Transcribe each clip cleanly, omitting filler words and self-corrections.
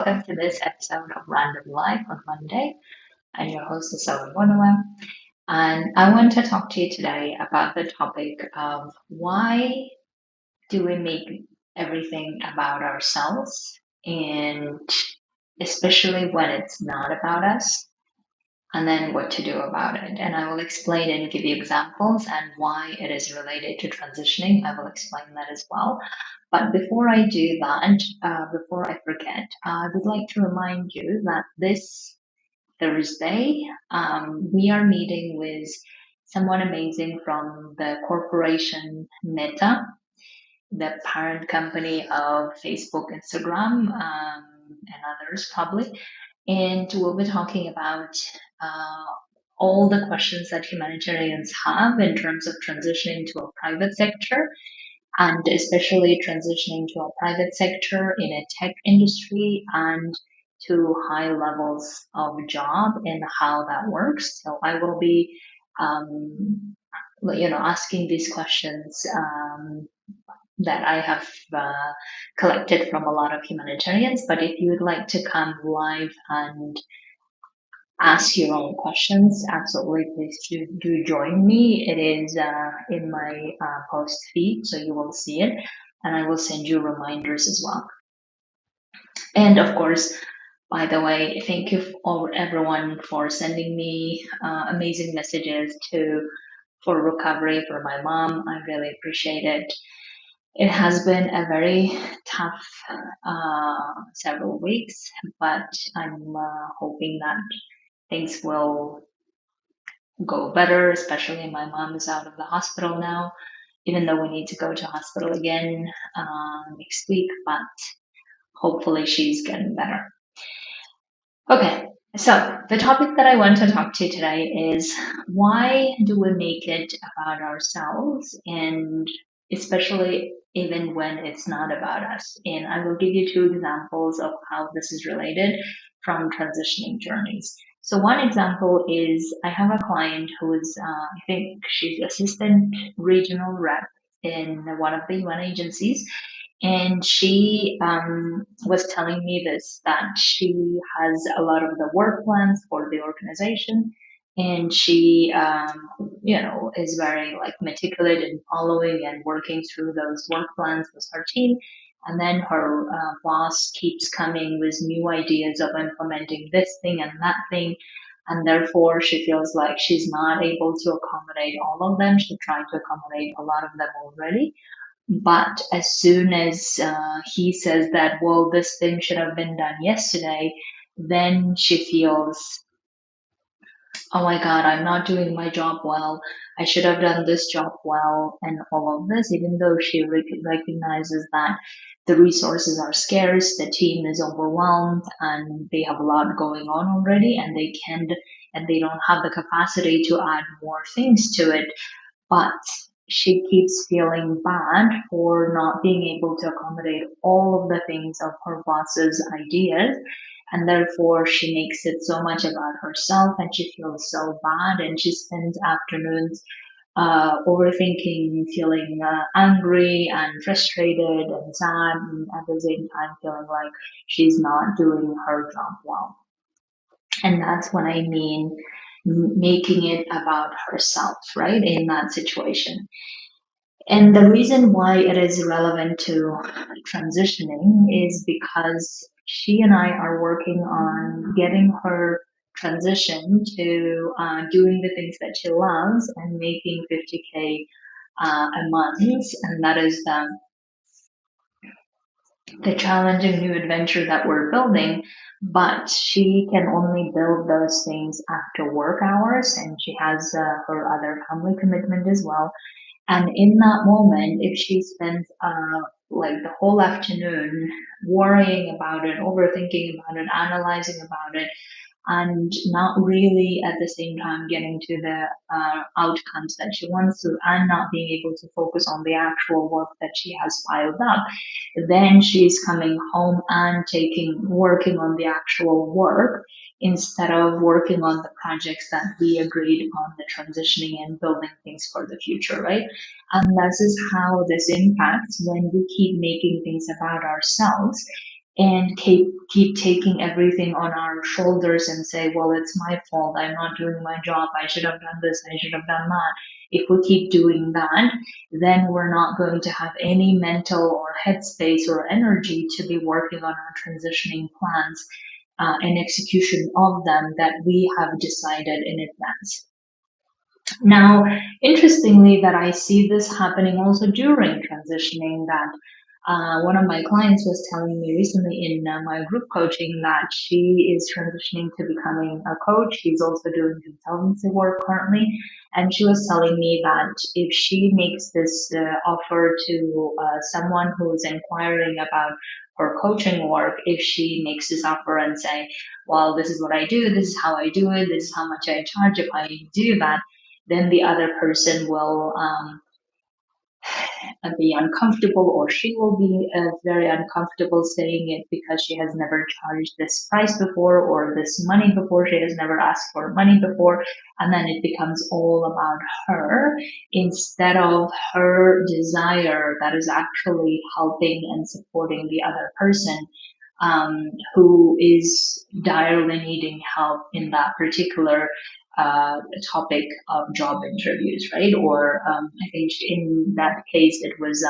Welcome to this episode of Random Life on Monday. I'm your host, Sawan Bonawam, and I want to talk to you today about the topic of why do we make everything about ourselves, and especially when it's not about us, and then what to do about it. And I will explain and give you examples and why it is related to transitioning. I will explain that as well. But before I do that, before I forget, I would like to remind you that this Thursday, we are meeting with someone amazing from the corporation Meta, the parent company of Facebook, Instagram, and others probably. And we'll be talking about uh, all the questions that humanitarians have in terms of transitioning to a private sector, and especially transitioning to a private sector in a tech industry and to high levels of job and how that works. So I will be, asking these questions that I have collected from a lot of humanitarians. But if you would like to come live and ask your own questions, absolutely please do join me. It is in my post feed, so you will see it, and I will send you reminders as well. And of course, by the way, thank you all everyone for sending me amazing messages to for recovery for my mom. I really appreciate it. It has been a very tough several weeks, but I'm hoping that things will go better, especially my mom is out of the hospital now, even though we need to go to hospital again next week, but hopefully she's getting better. Okay, so the topic that I want to talk to today is why do we make it about ourselves, and especially even when it's not about us. And I will give you two examples of how this is related from transitioning journeys. So one example is I have a client who is, I think she's assistant regional rep in one of the UN agencies, and she was telling me this that she has a lot of the work plans for the organization, and she, is very like meticulous in following and working through those work plans with her team. And then her boss keeps coming with new ideas of implementing this thing and that thing. And therefore, she feels like she's not able to accommodate all of them. She tried to accommodate a lot of them already, but as soon as he says that, well, this thing should have been done yesterday, then she feels, oh my God, I'm not doing my job well. I should have done this job well, and all of this, even though she recognizes that the resources are scarce, the team is overwhelmed, and they have a lot going on already, and they don't have the capacity to add more things to it, but she keeps feeling bad for not being able to accommodate all of the things of her boss's ideas. And therefore, she makes it so much about herself and she feels so bad. And she spends afternoons overthinking, feeling angry and frustrated and sad, and at the same time, feeling like she's not doing her job well. And that's what I mean making it about herself, right? In that situation. And the reason why it is relevant to transitioning is because she and I are working on getting her transition to doing the things that she loves and making 50K a month. And that is the challenging new adventure that we're building. But she can only build those things after work hours, and she has her other family commitment as well. And in that moment, if she spends like the whole afternoon worrying about it, overthinking about it, analyzing about it, and not really at the same time getting to the outcomes that she wants to, and not being able to focus on the actual work that she has piled up, then she's coming home and working on the actual work instead of working on the projects that we agreed on, the transitioning and building things for the future, right? And this is how this impacts when we keep making things about ourselves. and keep taking everything on our shoulders and say, well, it's my fault. I'm not doing my job. I should have done this. I should have done that. If we keep doing that, then we're not going to have any mental or headspace or energy to be working on our transitioning plans and execution of them that we have decided in advance. Now, interestingly, that I see this happening also during transitioning. That one of my clients was telling me recently in my group coaching that she is transitioning to becoming a coach. She's also doing consultancy work currently, and she was telling me that if she makes this offer to someone who's inquiring about her coaching work, if she makes this offer and say, well, this is what I do, this is how I do it, this is how much I charge if I do that, then the other person will be uncomfortable, or she will be very uncomfortable saying it because she has never charged this price before or this money before. She has never asked for money before. And then it becomes all about her instead of her desire that is actually helping and supporting the other person. Who is direly needing help in that particular topic of job interviews, right? Or I think in that case, it was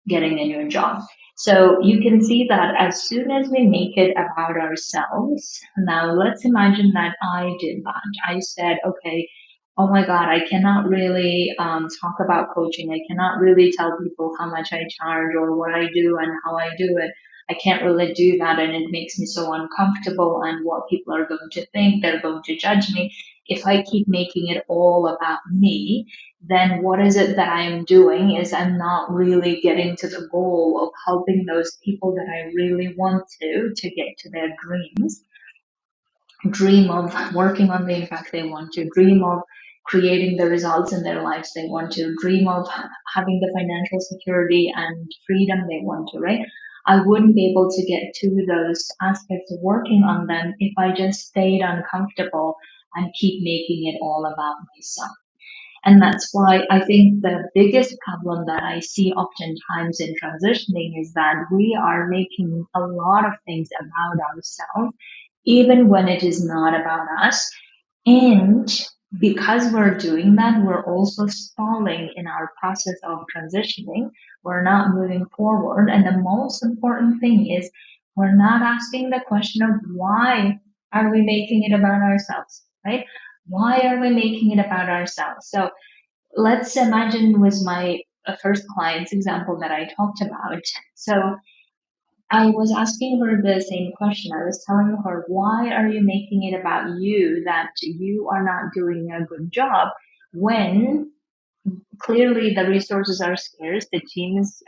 getting a new job. So you can see that as soon as we make it about ourselves, now let's imagine that I did that. I said, okay, oh my God, I cannot really talk about coaching. I cannot really tell people how much I charge or what I do and how I do it. I can't really do that, and it makes me so uncomfortable. And what people are going to think, they're going to judge me. If I keep making it all about me, then what is it that I am doing is I'm not really getting to the goal of helping those people that I really want to get to their dreams, dream of working on the impact they want to, dream of creating the results in their lives they want to, dream of having the financial security and freedom they want to, right? I wouldn't be able to get to those aspects of working on them if I just stayed uncomfortable and keep making it all about myself. And that's why I think the biggest problem that I see oftentimes in transitioning is that we are making a lot of things about ourselves, even when it is not about us. And because we're doing that, we're also stalling in our process of transitioning. We're not moving forward. And the most important thing is we're not asking the question of why are we making it about ourselves, right? Why are we making it about ourselves? So let's imagine was my first client's example that I talked about. So I was asking her the same question. I was telling her, why are you making it about you that you are not doing a good job when clearly the resources are scarce. The team is,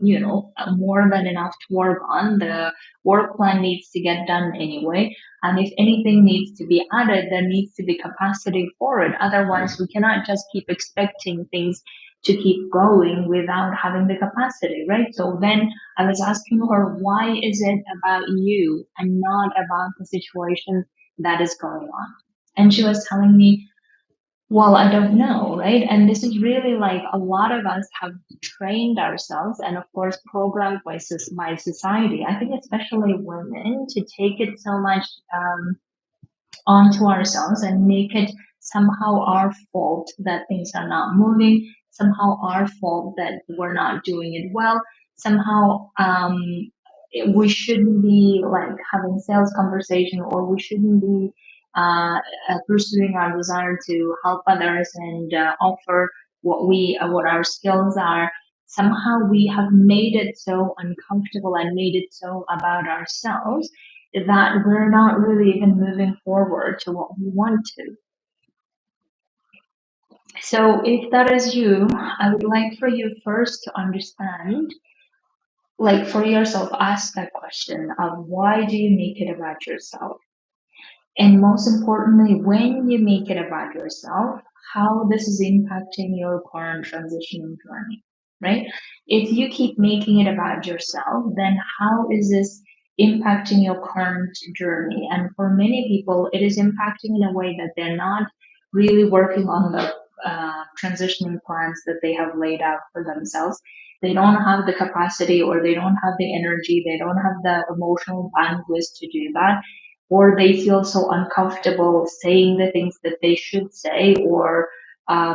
more than enough to work on. The work plan needs to get done anyway. And if anything needs to be added, there needs to be capacity for it. Otherwise, we cannot just keep expecting things to keep going without having the capacity, right? So then I was asking her, why is it about you and not about the situation that is going on? And she was telling me, well, I don't know, right? And this is really like a lot of us have trained ourselves and, of course, programmed by society. I think especially women to take it so much onto ourselves and make it somehow our fault that things are not moving, somehow our fault that we're not doing it well, somehow we shouldn't be like having sales conversation, or we shouldn't be pursuing our desire to help others and offer what our skills are. Somehow we have made it so uncomfortable and made it so about ourselves that we're not really even moving forward to what we want to. So if that is you, I would like for you first to understand, like for yourself, ask that question of why do you make it about yourself? And most importantly, when you make it about yourself, how this is impacting your current transitioning journey, right? If you keep making it about yourself, then how is this impacting your current journey? And for many people, it is impacting in a way that they're not really working on the transitioning plans that they have laid out for themselves. they don't have the capacity, or they don't have the energy, they don't have the emotional bandwidth to do that, or they feel so uncomfortable saying the things that they should say, or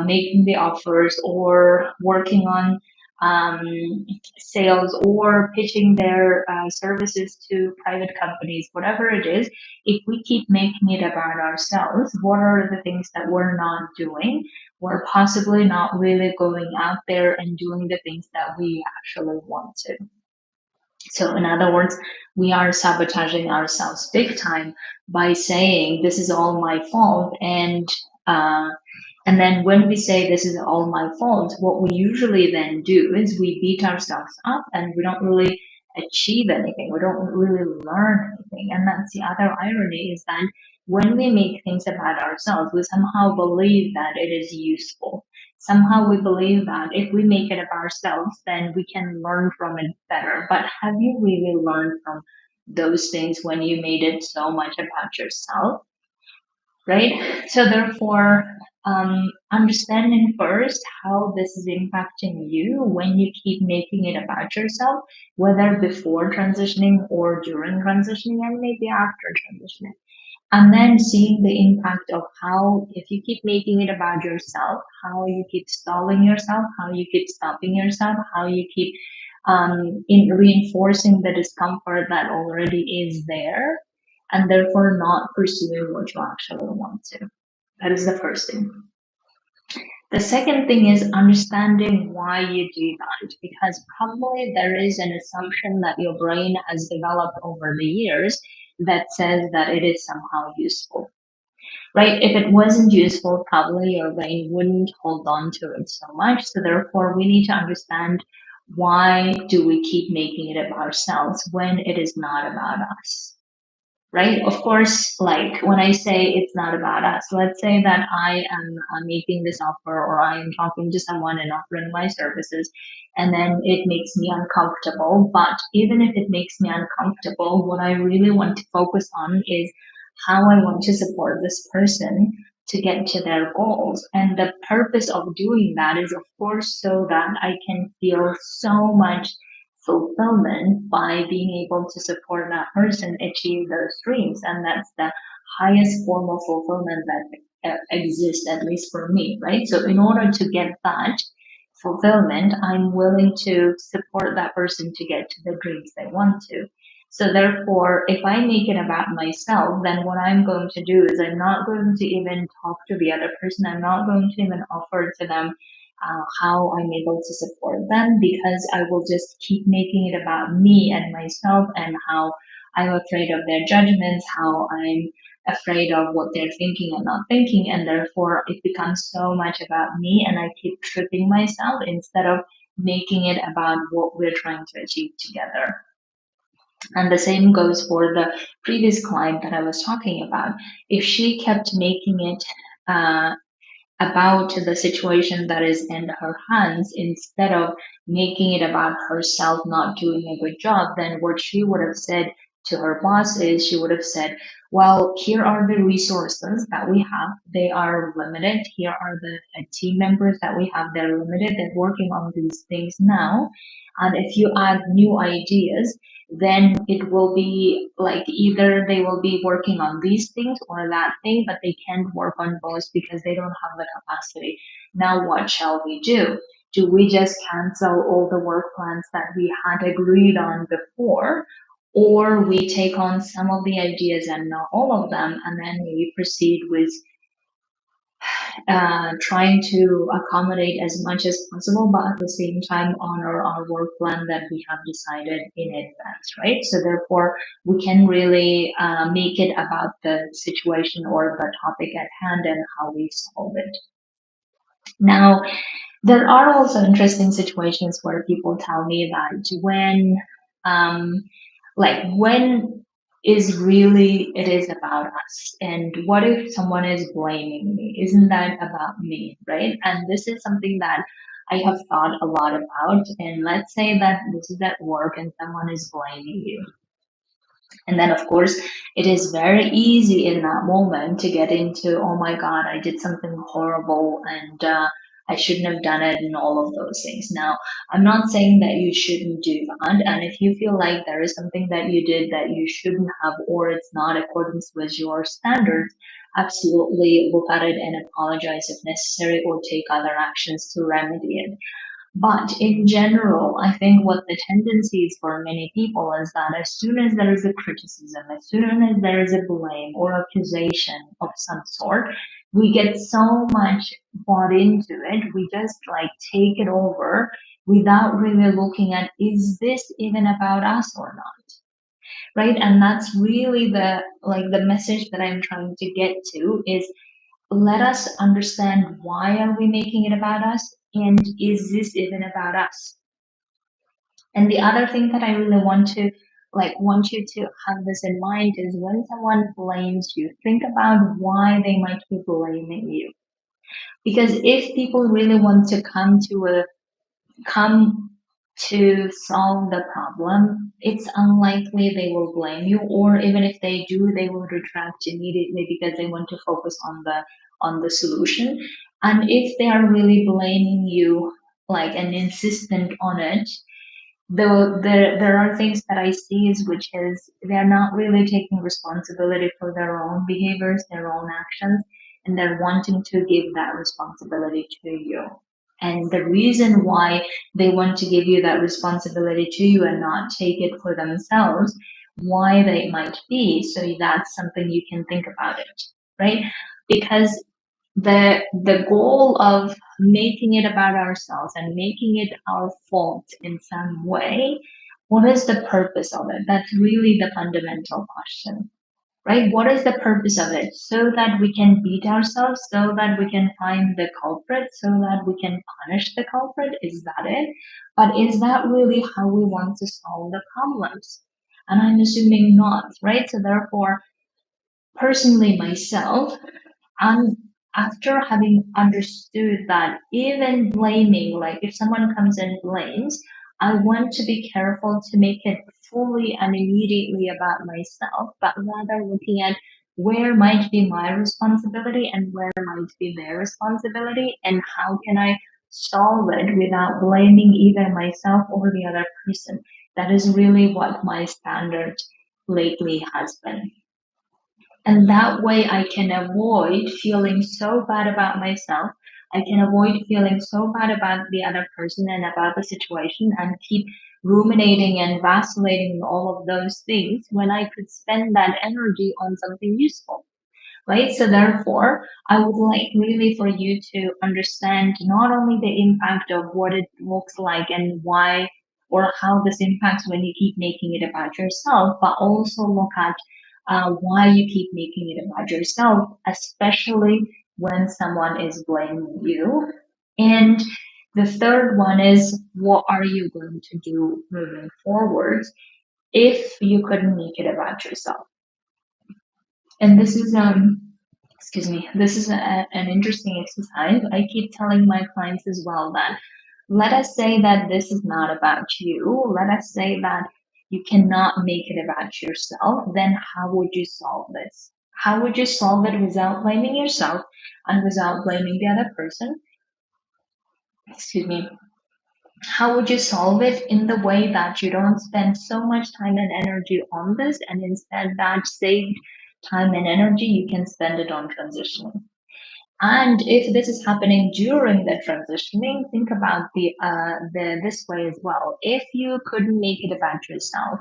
making the offers, or working on um, sales, or pitching their services to private companies, whatever it is. If we keep making it about ourselves, what are the things that we're not doing? We're possibly not really going out there and doing the things that we actually want to. So, in other words, we are sabotaging ourselves big time by saying this is all my fault, uh, and then when we say this is all my fault, what we usually then do is we beat ourselves up, and we don't really achieve anything. We don't really learn anything. And that's the other irony, is that when we make things about ourselves, we somehow believe that it is useful. Somehow we believe that if we make it of ourselves, then we can learn from it better. But have you really learned from those things when you made it so much about yourself? Right? So therefore, understanding first how this is impacting you when you keep making it about yourself, whether before transitioning or during transitioning and maybe after transitioning. And then seeing the impact of how, if you keep making it about yourself, how you keep stalling yourself, how you keep stopping yourself, how you keep in reinforcing the discomfort that already is there, and therefore not pursuing what you actually want to. That is the first thing. The second thing is understanding why you do that, because probably there is an assumption that your brain has developed over the years that says that it is somehow useful, right? If it wasn't useful, probably your brain wouldn't hold on to it so much. So therefore, we need to understand, why do we keep making it about ourselves when it is not about us? Right? Of course, like when I say it's not about us, let's say that I am making this offer, or I am talking to someone and offering my services, and then it makes me uncomfortable. But even if it makes me uncomfortable, what I really want to focus on is how I want to support this person to get to their goals. And the purpose of doing that is, of course, so that I can feel so much fulfillment by being able to support that person achieve those dreams. And that's the highest form of fulfillment that exists, at least for me, right? So in order to get that fulfillment, I'm willing to support that person to get to the dreams they want to. So therefore, if I make it about myself, then what I'm going to do is I'm not going to even talk to the other person. I'm not going to even offer to them how I'm able to support them, because I will just keep making it about me and myself, and how I'm afraid of their judgments, how I'm afraid of what they're thinking and not thinking, and therefore it becomes so much about me, and I keep tripping myself instead of making it about what we're trying to achieve together. And the same goes for the previous client that I was talking about. If she kept making it uh, about the situation that is in her hands instead of making it about herself not doing a good job, then what she would have said to her boss is, she would have said, well, here are the resources that we have. They are limited. Here are the team members that we have. They're limited. They're working on these things now. And if you add new ideas, then it will be like either they will be working on these things or that thing, but they can't work on both because they don't have the capacity. Now, what shall we do? Do we just cancel all the work plans that we had agreed on before? Or we take on some of the ideas and not all of them, and then we proceed with trying to accommodate as much as possible, but at the same time honor our work plan that we have decided in advance, right? So therefore, we can really make it about the situation or the topic at hand and how we solve it. Now, there are also interesting situations where people tell me that um, when is really it is about us, and what if someone is blaming me? Isn't that about me, right? And this is something that I have thought a lot about. And let's say that this is at work and someone is blaming you, and then of course it is very easy in that moment to get into, oh my god, I did something horrible, and I shouldn't have done it, and all of those things. Now, I'm not saying that you shouldn't do that. And if you feel like there is something that you did that you shouldn't have, or it's not accordance with your standards, absolutely look at it and apologize if necessary, or take other actions to remedy it. But in general, I think what the tendency is for many people is that as soon as there is a criticism, as soon as there is a blame or accusation of some sort, we get so much bought into it, we just like take it over without really looking at, is this even about us or not? Right? And that's really the message that I'm trying to get to is, let us understand, why are we making it about us, and is this even about us? And the other thing that I really want you to have this in mind is, when someone blames you, think about why they might be blaming you. Because if people really want to come to solve the problem, it's unlikely they will blame you, or even if they do, they will retract immediately because they want to focus on the solution. And if they are really blaming you, like, and insistent on it, though there are things that I see is, which is, they're not really taking responsibility for their own behaviors, their own actions, and they're wanting to give that responsibility to you. And the reason why they want to give you that responsibility to you and not take it for themselves, why they might be, so that's something you can think about it, right? Because the goal of making it about ourselves and making it our fault in some way, what is the purpose of it? That's really the fundamental question, right? What is the purpose of it? So that we can beat ourselves, so that we can find the culprit, so that we can punish the culprit? Is that it? But is that really how we want to solve the problems? And I'm assuming not, right? So therefore, personally myself, and after having understood that, even blaming, like if someone comes and blames, I want to be careful to make it fully and immediately about myself, but rather looking at where might be my responsibility and where might be their responsibility, and how can I solve it without blaming either myself or the other person. That is really what my standard lately has been. And that way I can avoid feeling so bad about myself. I can avoid feeling so bad about the other person and about the situation, and keep ruminating and vacillating and all of those things, when I could spend that energy on something useful, right? So therefore, I would like really for you to understand not only the impact of what it looks like and why, or how this impacts when you keep making it about yourself, but also look at why you keep making it about yourself, especially when someone is blaming you. And the third one is, what are you going to do moving forward if you couldn't make it about yourself? And this is excuse me, this is an interesting exercise. I keep telling my clients as well that, let us say that this is not about you. Let us say that you cannot make it about yourself. Then how would you solve this? How would you solve it without blaming yourself and without blaming the other person? Excuse me. How would you solve it in the way that you don't spend so much time and energy on this, and instead that saved time and energy you can spend it on transitioning? And if this is happening during the transitioning, think about the this way as well. If you couldn't make it about yourself,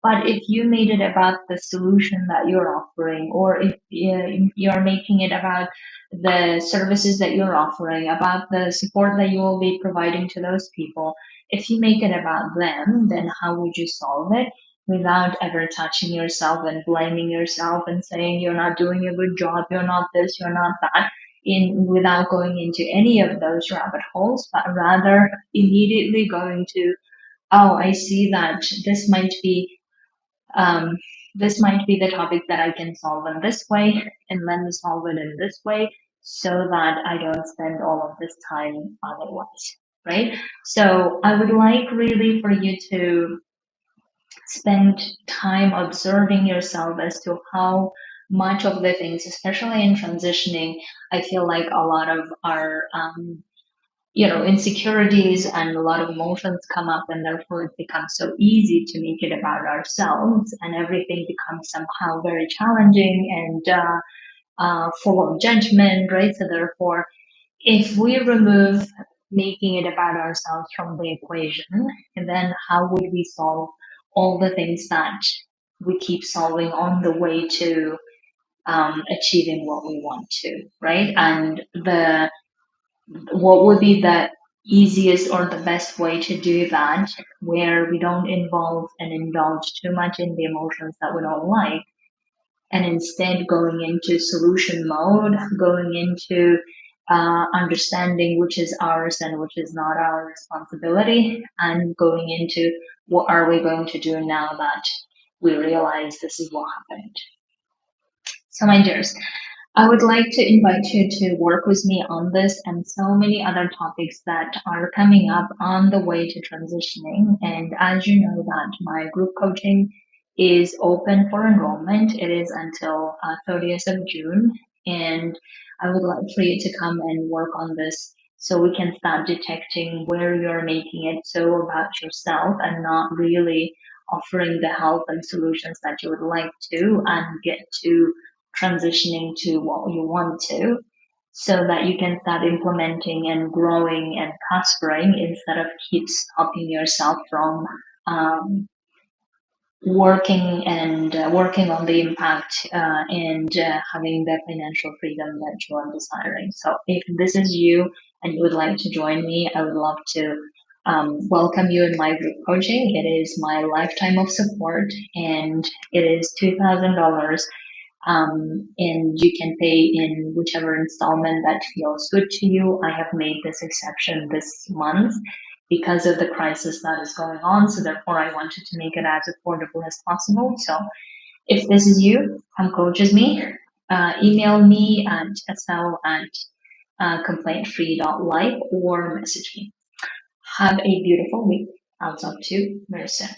but if you made it about the solution that you're offering, or if you're making it about the services that you're offering, about the support that you will be providing to those people, if you make it about them, then how would you solve it without ever touching yourself and blaming yourself and saying you're not doing a good job, you're not this, you're not that, in without going into any of those rabbit holes, but rather immediately going to, oh, I see that um, this might be the topic that I can solve in this way, and let me solve it in this way, so that I don't spend all of this time otherwise, right? So I would like really for you to spend time observing yourself as to how much of the things, especially in transitioning, I feel like a lot of our insecurities and a lot of emotions come up, and therefore it becomes so easy to make it about ourselves, and everything becomes somehow very challenging and full of judgment, right? So therefore, if we remove making it about ourselves from the equation, and then how would we solve all the things that we keep solving on the way to achieving what we want to, right? And the what would be the easiest or the best way to do that, where we don't involve and indulge too much in the emotions that we don't like, and instead going into solution mode, going into understanding which is ours and which is not our responsibility, and going into what are we going to do now that we realize this is what happened. So, my dears, I would like to invite you to work with me on this and so many other topics that are coming up on the way to transitioning. And as you know that my group coaching is open for enrollment. It is until 30th of June. And I would like for you to come and work on this so we can start detecting where you're making it so about yourself and not really offering the help and solutions that you would like to, and get to transitioning to what you want to, so that you can start implementing and growing and prospering instead of keep stopping yourself from working on the impact and having the financial freedom that you are desiring. So if this is you and you would like to join me, I would love to welcome you in my group coaching. It is my lifetime of support, and it is $2,000, and you can pay in whichever installment that feels good to you. I have made this exception this month because of the crisis that is going on, so therefore I wanted to make it as affordable as possible. So if this is you, come coach with me. Email me at sl@complaintfree.life or message me. Have a beautiful week. I'll talk to you very soon.